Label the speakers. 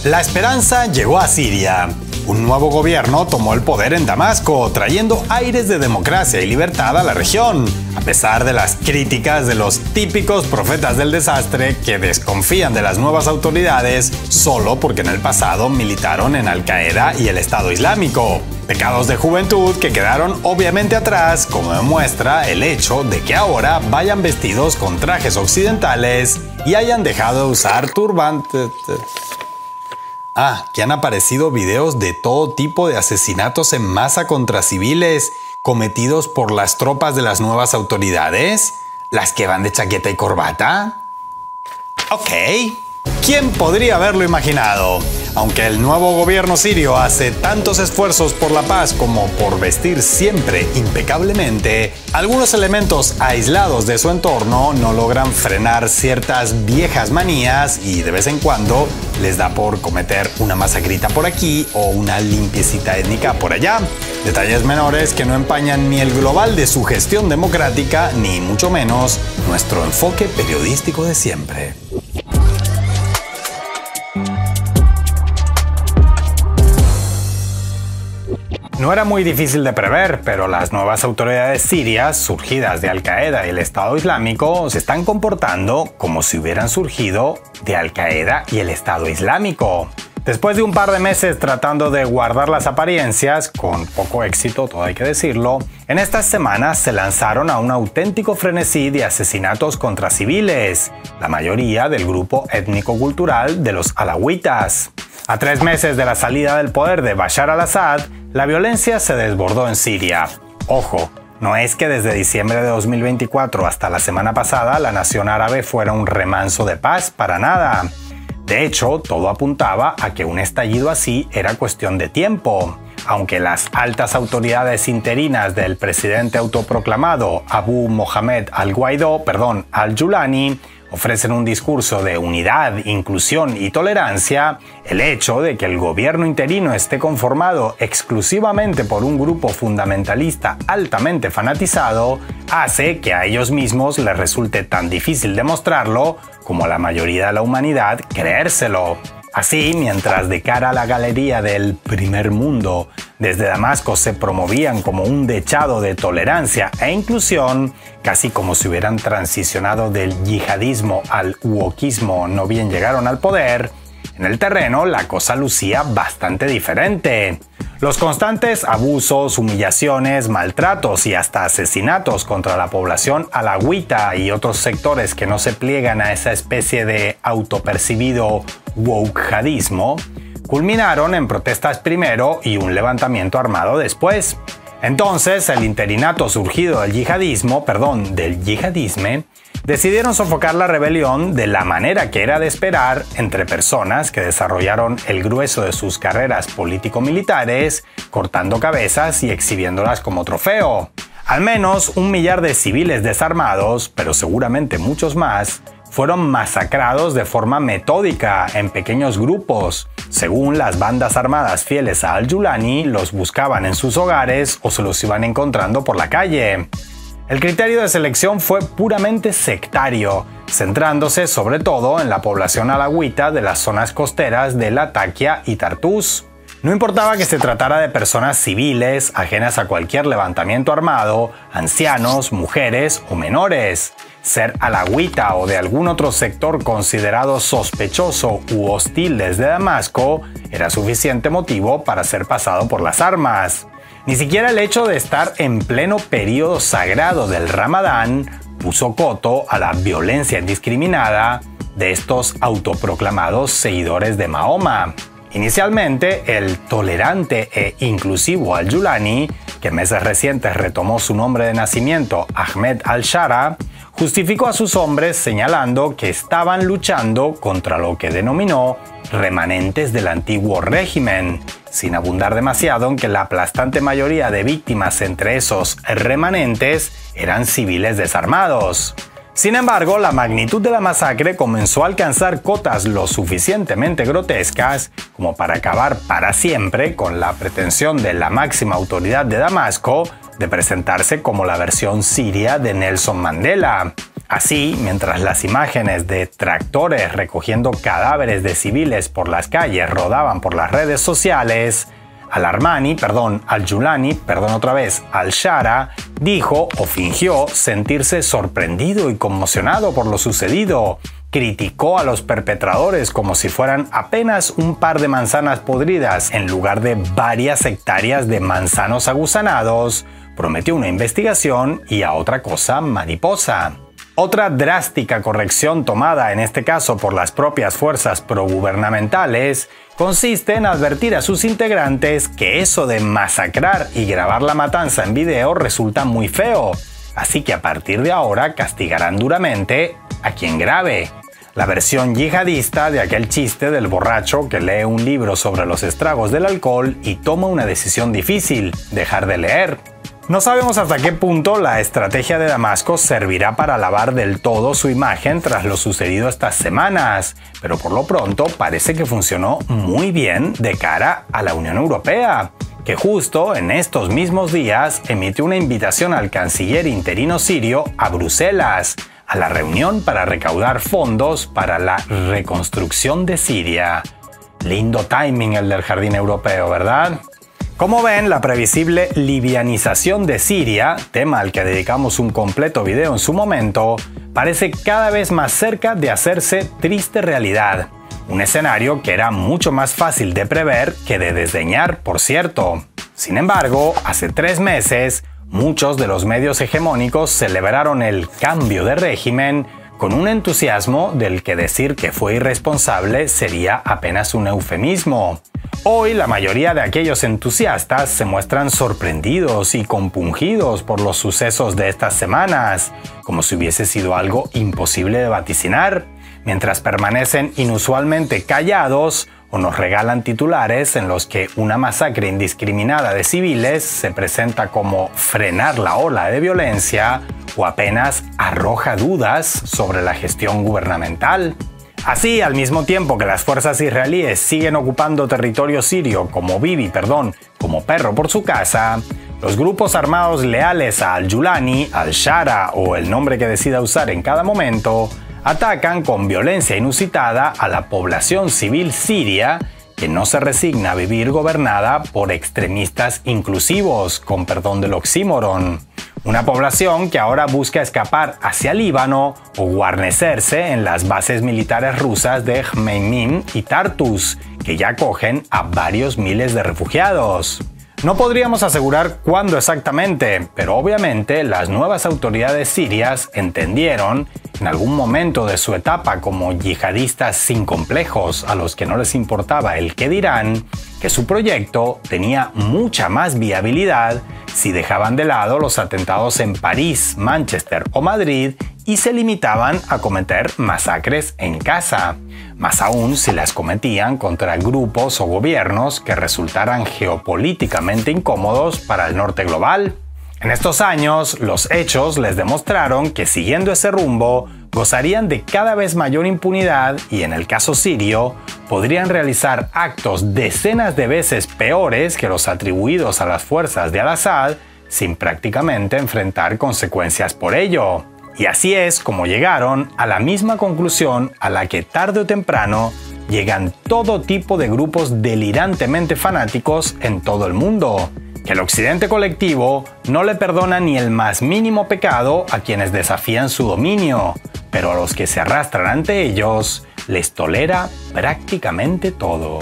Speaker 1: La esperanza llegó a Siria. Un nuevo gobierno tomó el poder en Damasco, trayendo aires de democracia y libertad a la región, a pesar de las críticas de los típicos profetas del desastre que desconfían de las nuevas autoridades solo porque en el pasado militaron en Al-Qaeda y el Estado Islámico. Pecados de juventud que quedaron obviamente atrás, como demuestra el hecho de que ahora vayan vestidos con trajes occidentales y hayan dejado de usar turbantes. Que han aparecido videos de todo tipo de asesinatos en masa contra civiles cometidos por las tropas de las nuevas autoridades, las que van de chaqueta y corbata. Ok, ¿quién podría haberlo imaginado? Aunque el nuevo gobierno sirio hace tantos esfuerzos por la paz como por vestir siempre impecablemente, algunos elementos aislados de su entorno no logran frenar ciertas viejas manías y de vez en cuando les da por cometer una masacrita por aquí o una limpiecita étnica por allá. Detalles menores que no empañan ni el global de su gestión democrática ni mucho menos nuestro enfoque periodístico de siempre. No era muy difícil de prever, pero las nuevas autoridades sirias, surgidas de Al-Qaeda y el Estado Islámico, se están comportando como si hubieran surgido de Al-Qaeda y el Estado Islámico. Después de un par de meses tratando de guardar las apariencias, con poco éxito, todo hay que decirlo, en estas semanas se lanzaron a un auténtico frenesí de asesinatos contra civiles, la mayoría del grupo étnico-cultural de los alawitas. A 3 meses de la salida del poder de Bashar al-Assad, la violencia se desbordó en Siria. Ojo, no es que desde diciembre de 2024 hasta la semana pasada la nación árabe fuera un remanso de paz, para nada. De hecho, todo apuntaba a que un estallido así era cuestión de tiempo. Aunque las altas autoridades interinas del presidente autoproclamado Abu Mohamed al-Julani ofrecen un discurso de unidad, inclusión y tolerancia, el hecho de que el gobierno interino esté conformado exclusivamente por un grupo fundamentalista altamente fanatizado hace que a ellos mismos les resulte tan difícil demostrarlo como a la mayoría de la humanidad creérselo. Así, mientras de cara a la galería del primer mundo, desde Damasco se promovían como un dechado de tolerancia e inclusión, casi como si hubieran transicionado del yihadismo al wokismo no bien llegaron al poder, en el terreno la cosa lucía bastante diferente. Los constantes abusos, humillaciones, maltratos y hasta asesinatos contra la población alawita y otros sectores que no se pliegan a esa especie de autopercibido wokjadismo, culminaron en protestas primero y un levantamiento armado después. Entonces, el interinato surgido del yihadismo, decidieron sofocar la rebelión de la manera que era de esperar entre personas que desarrollaron el grueso de sus carreras político-militares, cortando cabezas y exhibiéndolas como trofeo. Al menos 1 millar de civiles desarmados, pero seguramente muchos más, fueron masacrados de forma metódica en pequeños grupos. Según las bandas armadas fieles a al-Julani, los buscaban en sus hogares o se los iban encontrando por la calle. El criterio de selección fue puramente sectario, centrándose sobre todo en la población alawita de las zonas costeras de Latakia y Tartus. No importaba que se tratara de personas civiles, ajenas a cualquier levantamiento armado, ancianos, mujeres o menores. Ser alawita o de algún otro sector considerado sospechoso u hostil desde Damasco era suficiente motivo para ser pasado por las armas. Ni siquiera el hecho de estar en pleno periodo sagrado del Ramadán puso coto a la violencia indiscriminada de estos autoproclamados seguidores de Mahoma. Inicialmente, el tolerante e inclusivo al-Julani, que en meses recientes retomó su nombre de nacimiento, Ahmed al-Shara, justificó a sus hombres señalando que estaban luchando contra lo que denominó remanentes del antiguo régimen, sin abundar demasiado en que la aplastante mayoría de víctimas entre esos remanentes eran civiles desarmados. Sin embargo, la magnitud de la masacre comenzó a alcanzar cotas lo suficientemente grotescas como para acabar para siempre con la pretensión de la máxima autoridad de Damasco de presentarse como la versión siria de Nelson Mandela. Así, mientras las imágenes de tractores recogiendo cadáveres de civiles por las calles rodaban por las redes sociales, Al-Shara dijo o fingió sentirse sorprendido y conmocionado por lo sucedido. Criticó a los perpetradores como si fueran apenas un par de manzanas podridas en lugar de varias hectáreas de manzanos aguzanados, prometió una investigación y a otra cosa mariposa. Otra drástica corrección tomada en este caso por las propias fuerzas progubernamentales consiste en advertir a sus integrantes que eso de masacrar y grabar la matanza en video resulta muy feo, así que a partir de ahora castigarán duramente a quien grabe. La versión yihadista de aquel chiste del borracho que lee un libro sobre los estragos del alcohol y toma una decisión difícil, dejar de leer. No sabemos hasta qué punto la estrategia de Damasco servirá para lavar del todo su imagen tras lo sucedido estas semanas, pero por lo pronto parece que funcionó muy bien de cara a la Unión Europea, que justo en estos mismos días emitió una invitación al canciller interino sirio a Bruselas, a la reunión para recaudar fondos para la reconstrucción de Siria. Lindo timing el del Jardín Europeo, ¿verdad? Como ven, la previsible libianización de Siria, tema al que dedicamos un completo video en su momento, parece cada vez más cerca de hacerse triste realidad. Un escenario que era mucho más fácil de prever que de desdeñar, por cierto. Sin embargo, hace 3 meses, muchos de los medios hegemónicos celebraron el cambio de régimen con un entusiasmo del que decir que fue irresponsable sería apenas un eufemismo. Hoy la mayoría de aquellos entusiastas se muestran sorprendidos y compungidos por los sucesos de estas semanas, como si hubiese sido algo imposible de vaticinar, mientras permanecen inusualmente callados o nos regalan titulares en los que una masacre indiscriminada de civiles se presenta como frenar la ola de violencia o apenas arroja dudas sobre la gestión gubernamental. Así, al mismo tiempo que las fuerzas israelíes siguen ocupando territorio sirio como como perro por su casa, los grupos armados leales a Al-Julani, Al-Shara o el nombre que decida usar en cada momento, atacan con violencia inusitada a la población civil siria que no se resigna a vivir gobernada por extremistas inclusivos, con perdón del oxímoron. Una población que ahora busca escapar hacia Líbano o guarnecerse en las bases militares rusas de Jmeimim y Tartus, que ya acogen a varios miles de refugiados. No podríamos asegurar cuándo exactamente, pero obviamente las nuevas autoridades sirias entendieron, en algún momento de su etapa como yihadistas sin complejos a los que no les importaba el qué dirán, que su proyecto tenía mucha más viabilidad si dejaban de lado los atentados en París, Manchester o Madrid y se limitaban a cometer masacres en casa, más aún si las cometían contra grupos o gobiernos que resultaran geopolíticamente incómodos para el norte global. En estos años, los hechos les demostraron que siguiendo ese rumbo, gozarían de cada vez mayor impunidad y, en el caso sirio, podrían realizar actos decenas de veces peores que los atribuidos a las fuerzas de Al-Assad sin prácticamente enfrentar consecuencias por ello. Y así es como llegaron a la misma conclusión a la que tarde o temprano llegan todo tipo de grupos delirantemente fanáticos en todo el mundo, que el occidente colectivo no le perdona ni el más mínimo pecado a quienes desafían su dominio, pero a los que se arrastran ante ellos les tolera prácticamente todo.